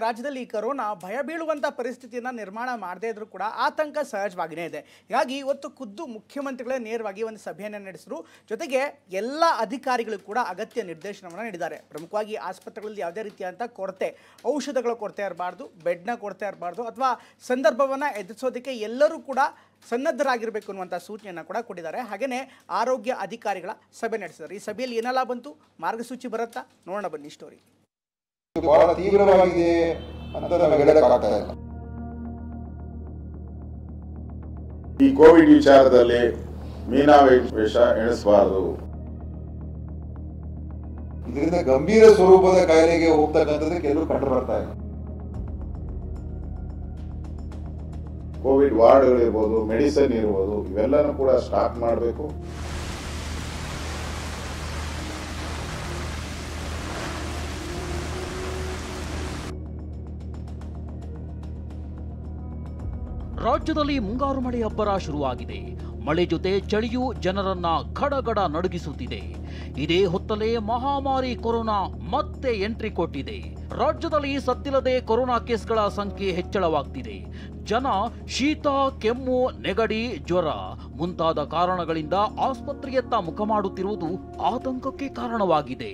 ರಾಜ್ಯದಲ್ಲಿ ಕೊರೋನಾ ಭಯ ಬೀಳುವಂಥ ಪರಿಸ್ಥಿತಿಯನ್ನು ನಿರ್ಮಾಣ ಮಾಡದೇ ಇದ್ರೂ ಕೂಡ ಆತಂಕ ಸಹಜವಾಗಿಯೇ ಇದೆ. ಹೀಗಾಗಿ ಇವತ್ತು ಖುದ್ದು ಮುಖ್ಯಮಂತ್ರಿಗಳೇ ನೇರವಾಗಿ ಒಂದು ಸಭೆಯನ್ನು ನಡೆಸಿದ್ರು. ಜೊತೆಗೆ ಎಲ್ಲ ಅಧಿಕಾರಿಗಳು ಕೂಡ ಅಗತ್ಯ ನಿರ್ದೇಶನವನ್ನು ನೀಡಿದ್ದಾರೆ. ಪ್ರಮುಖವಾಗಿ ಆಸ್ಪತ್ರೆಗಳಲ್ಲಿ ಯಾವುದೇ ರೀತಿಯಾದಂಥ ಕೊರತೆ, ಔಷಧಗಳ ಕೊರತೆ ಇರಬಾರ್ದು, ಬೆಡ್ನ ಕೊರತೆ ಇರಬಾರ್ದು, ಅಥವಾ ಸಂದರ್ಭವನ್ನು ಎದುರಿಸೋದಕ್ಕೆ ಎಲ್ಲರೂ ಕೂಡ ಸನ್ನದ್ಧರಾಗಿರಬೇಕು ಅನ್ನುವಂಥ ಸೂಚನೆಯನ್ನು ಕೂಡ ಕೊಟ್ಟಿದ್ದಾರೆ. ಹಾಗೆಯೇ ಆರೋಗ್ಯ ಅಧಿಕಾರಿಗಳ ಸಭೆ ನಡೆಸಿದ್ದಾರೆ. ಈ ಸಭೆಯಲ್ಲಿ ಏನೆಲ್ಲ ಬಂತು, ಮಾರ್ಗಸೂಚಿ ಬರುತ್ತಾ ನೋಡೋಣ ಬನ್ನಿ ಸ್ಟೋರಿ. ಬಹಳ ತೀವ್ರವಾಗಿದೆ ಅಂತ ನಮಗೆ ಹೇಳಕ್ಕಾಗ್ತಾ ಇಲ್ಲ. ಈ ಕೋವಿಡ್ ವಿಚಾರದಲ್ಲಿ ಮೀನಾವೇಷ ಎಣಿಸಬಾರದು. ಇದರಿಂದ ಗಂಭೀರ ಸ್ವರೂಪದ ಕಾಯಿಲೆಗೆ ಹೋಗ್ತಕ್ಕಂಥದ್ದು ಕೆಲವರು ಕಂಡು ಬರ್ತಾ ಇಲ್ಲ. ಕೋವಿಡ್ ವಾರ್ಡ್ಗಳಿರ್ಬೋದು, ಮೆಡಿಸಿನ್ ಇರ್ಬೋದು, ಇವೆಲ್ಲನೂ ಕೂಡ ಸ್ಟಾಕ್ ಮಾಡಬೇಕು. ರಾಜ್ಯದಲ್ಲಿ ಮುಂಗಾರು ಮಳೆ ಅಬ್ಬರ ಶುರುವಾಗಿದೆ. ಮಳೆ ಜೊತೆ ಚಳಿಯು ಜನರನ್ನ ಗಡಗಡ ನಡುಗಿಸುತ್ತಿದೆ. ಇದೇ ಹೊತ್ತಲೇ ಮಹಾಮಾರಿ ಕೊರೋನಾ ಮತ್ತೆ ಎಂಟ್ರಿ ಕೊಟ್ಟಿದೆ. ರಾಜ್ಯದಲ್ಲಿ ಸದ್ದಿಲ್ಲದೆ ಕೊರೋನಾ ಕೇಸ್ಗಳ ಸಂಖ್ಯೆ ಹೆಚ್ಚಳವಾಗ್ತಿದೆ. ಜನ ಶೀತ, ಕೆಮ್ಮು, ನೆಗಡಿ, ಜ್ವರ ಮುಂತಾದ ಕಾರಣಗಳಿಂದ ಆಸ್ಪತ್ರೆಯತ್ತ ಮುಖ ಮಾಡುತ್ತಿರುವುದು ಆತಂಕಕ್ಕೆ ಕಾರಣವಾಗಿದೆ.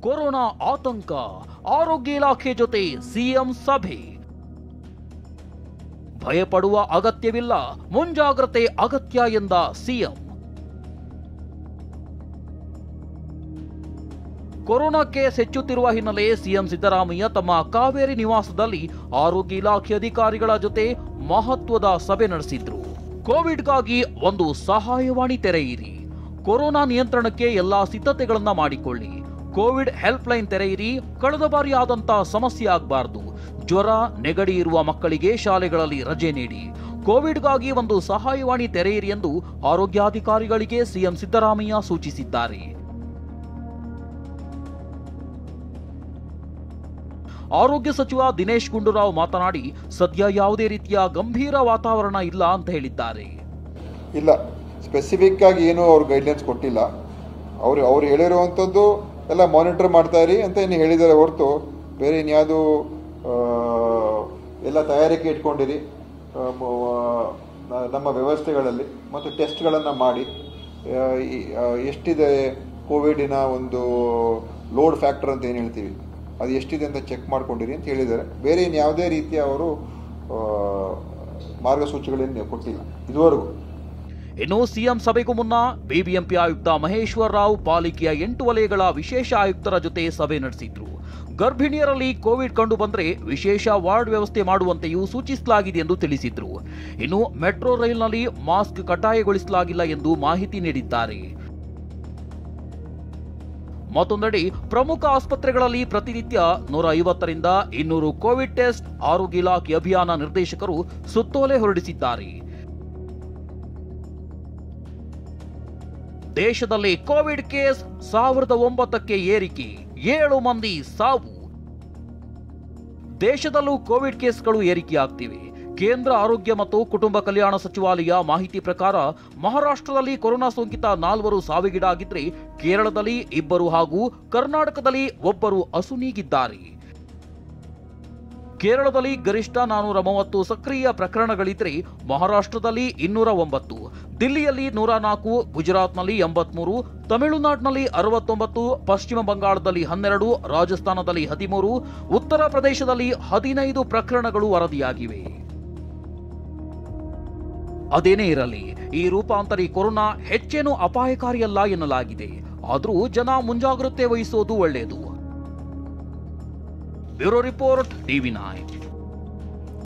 ಕೊರೋನಾ ಆತಂಕ, ಆರೋಗ್ಯ ಇಲಾಖೆ ಜೊತೆ ಸಿಎಂ ಸಭೆ. ಭಯಪಡುವ ಅಗತ್ಯವಿಲ್ಲ, ಮುಂಜಾಗ್ರತೆ ಅಗತ್ಯ ಎಂದ ಸಿಎಂ. ಕೊರೋನಾ ಕೇಸ್ ಹೆಚ್ಚುತ್ತಿರುವ ಹಿನ್ನೆಲೆ ಸಿಎಂ ಸಿದ್ದರಾಮಯ್ಯ ತಮ್ಮ ಕಾವೇರಿ ನಿವಾಸದಲ್ಲಿ ಆರೋಗ್ಯ ಇಲಾಖೆ ಅಧಿಕಾರಿಗಳ ಜೊತೆ ಮಹತ್ವದ ಸಭೆ ನಡೆಸಿದ್ರು. ಕೋವಿಡ್ಗಾಗಿ ಒಂದು ಸಹಾಯವಾಣಿ ತೆರೆಯಿರಿ, ಕೊರೋನಾ ನಿಯಂತ್ರಣಕ್ಕೆ ಎಲ್ಲಾ ಸಿದ್ಧತೆಗಳನ್ನ ಮಾಡಿಕೊಳ್ಳಿ, ಕೋವಿಡ್ ಹೆಲ್ಪ್ ಲೈನ್ ತೆರೆಯಿರಿ, ಕಳೆದ ಬಾರಿ ಆದಂತ ಸಮಸ್ಯೆ ಆಗಬಾರದು, ಜ್ವರ, ನೆಗಡಿ ಇರುವ ಮಕ್ಕಳಿಗೆ ಶಾಲೆಗಳಲ್ಲಿ ರಜೆ ನೀಡಿ, ಕೋವಿಡ್ಗಾಗಿ ಒಂದು ಸಹಾಯವಾಣಿ ತೆರೆಯಿರಿ ಎಂದು ಆರೋಗ್ಯಾಧಿಕಾರಿಗಳಿಗೆ ಸಿಎಂ ಸಿದ್ದರಾಮಯ್ಯ ಸೂಚಿಸಿದ್ದಾರೆ. ಆರೋಗ್ಯ ಸಚಿವ ದಿನೇಶ್ ಗುಂಡೂರಾವ್ ಮಾತನಾಡಿ, ಸದ್ಯ ಯಾವುದೇ ರೀತಿಯ ಗಂಭೀರ ವಾತಾವರಣ ಇಲ್ಲ ಅಂತ ಹೇಳಿದ್ದಾರೆ. ಇಲ್ಲ, ಸ್ಪೆಸಿಫಿಕ್ ಆಗಿ ಏನು ಅವ್ರು ಗೈಡ್ಲೈನ್ಸ್ ಕೊಟ್ಟಿಲ್ಲ. ಅವ್ರು ಹೇಳಿರುವಂಥದ್ದು ಎಲ್ಲ ಮಾನಿಟರ್ ಮಾಡ್ತಾ ಇರಿ ಅಂತ ಏನು ಹೇಳಿದ್ದಾರೆ ಹೊರತು ಬೇರೆ ಇನ್ಯಾವುದು ಎಲ್ಲ ತಯಾರಿಕೆ ಇಟ್ಕೊಂಡಿರಿ ನಮ್ಮ ವ್ಯವಸ್ಥೆಗಳಲ್ಲಿ ಮತ್ತು ಟೆಸ್ಟ್ಗಳನ್ನು ಮಾಡಿ ಎಷ್ಟಿದೆ ಕೋವಿಡಿನ ಒಂದು ಲೋಡ್ ಫ್ಯಾಕ್ಟರ್ ಅಂತ ಏನು ಹೇಳ್ತೀವಿ ಅದು ಎಷ್ಟಿದೆ ಅಂತ ಚೆಕ್ ಮಾಡ್ಕೊಂಡಿರಿ ಅಂತ ಹೇಳಿದ್ದಾರೆ. ಬೇರೆ ಇನ್ಯಾವುದೇ ರೀತಿಯ ಅವರು ಮಾರ್ಗಸೂಚಿಗಳನ್ನು ಕೊಟ್ಟಿಲ್ಲ ಇದುವರೆಗೂ. ಇನ್ನು ಸಿಎಂ ಸಭೆಗೂ ಮುನ್ನ ಬಿಬಿಎಂಪಿ ಆಯುಕ್ತ ಮಹೇಶ್ವರ್ ರಾವ್ ಪಾಲಿಕೆಯ 8 ವಲಯಗಳ ವಿಶೇಷ ಆಯುಕ್ತರ ಜೊತೆ ಸಭೆ ನಡೆಸಿದ್ರು. ಗರ್ಭಿಣಿಯರಲ್ಲಿ ಕೋವಿಡ್ ಕಂಡು ಬಂದ್ರೆ ವಿಶೇಷ ವಾರ್ಡ್ ವ್ಯವಸ್ಥೆ ಮಾಡುವಂತೆಯೂ ಸೂಚಿಸಲಾಗಿದೆ ಎಂದು ತಿಳಿಸಿದ್ರು. ಇನ್ನು ಮೆಟ್ರೋ ರೈಲ್ನಲ್ಲಿ ಮಾಸ್ಕ್ ಕಡ್ಡಾಯಗೊಳಿಸಲಾಗಿಲ್ಲ ಎಂದು ಮಾಹಿತಿ ನೀಡಿದ್ದಾರೆ. ಮತ್ತೊಂದೆಡೆ ಪ್ರಮುಖ ಆಸ್ಪತ್ರೆಗಳಲ್ಲಿ ಪ್ರತಿನಿತ್ಯ 150ರಿಂದ 200 ಕೋವಿಡ್ ಟೆಸ್ಟ್ ಆರೋಗ್ಯ ಇಲಾಖೆ ಅಭಿಯಾನ ನಿರ್ದೇಶಕರು ಸುತ್ತೋಲೆ ಹೊರಡಿಸಿದ್ದಾರೆ. ದೇಶದಲ್ಲಿ ಕೋವಿಡ್ ಕೇಸ್ 1009ಕ್ಕೆ ಏರಿಕೆ, 7 ಮಂದಿ ಸಾವು. ದೇಶದಲ್ಲೂ ಕೋವಿಡ್ ಕೇಸ್ಗಳು ಏರಿಕೆಯಾಗ್ತಿವೆ. ಕೇಂದ್ರ ಆರೋಗ್ಯ ಮತ್ತು ಕುಟುಂಬ ಕಲ್ಯಾಣ ಸಚಿವಾಲಯ ಮಾಹಿತಿ ಪ್ರಕಾರ ಮಹಾರಾಷ್ಟ್ರದಲ್ಲಿ ಕೊರೋನಾ ಸೋಂಕಿತ 4 ಸಾವಿಗೀಡಾಗಿದ್ರೆ, ಕೇರಳದಲ್ಲಿ 2 ಹಾಗೂ ಕರ್ನಾಟಕದಲ್ಲಿ 1 ಅಸುನೀಗಿದ್ದಾರೆ. ಕೇರಳದಲ್ಲಿ ಗರಿಷ್ಠ 430 ಸಕ್ರಿಯ ಪ್ರಕರಣಗಳಿದ್ರೆ, ಮಹಾರಾಷ್ಟ್ರದಲ್ಲಿ 209, ದಿಲ್ಲಿಯಲ್ಲಿ 104, ಗುಜರಾತ್ನಲ್ಲಿ 83, ತಮಿಳುನಾಡಿನಲ್ಲಿ 69, ಪಶ್ಚಿಮ ಬಂಗಾಳದಲ್ಲಿ 12, ರಾಜಸ್ಥಾನದಲ್ಲಿ 13, ಉತ್ತರ ಪ್ರದೇಶದಲ್ಲಿ 15 ಪ್ರಕರಣಗಳು ವರದಿಯಾಗಿವೆ. ಅದೇನೇ ಇರಲಿ, ಈ ರೂಪಾಂತರಿ ಕೊರೋನಾ ಹೆಚ್ಚೇನು ಅಪಾಯಕಾರಿಯಲ್ಲ ಎನ್ನಲಾಗಿದೆ. ಆದರೂ ಜನ ಮುಂಜಾಗ್ರತೆ ವಹಿಸೋದು ಒಳ್ಳೆಯದು. Bureau report, ಟಿವಿ9.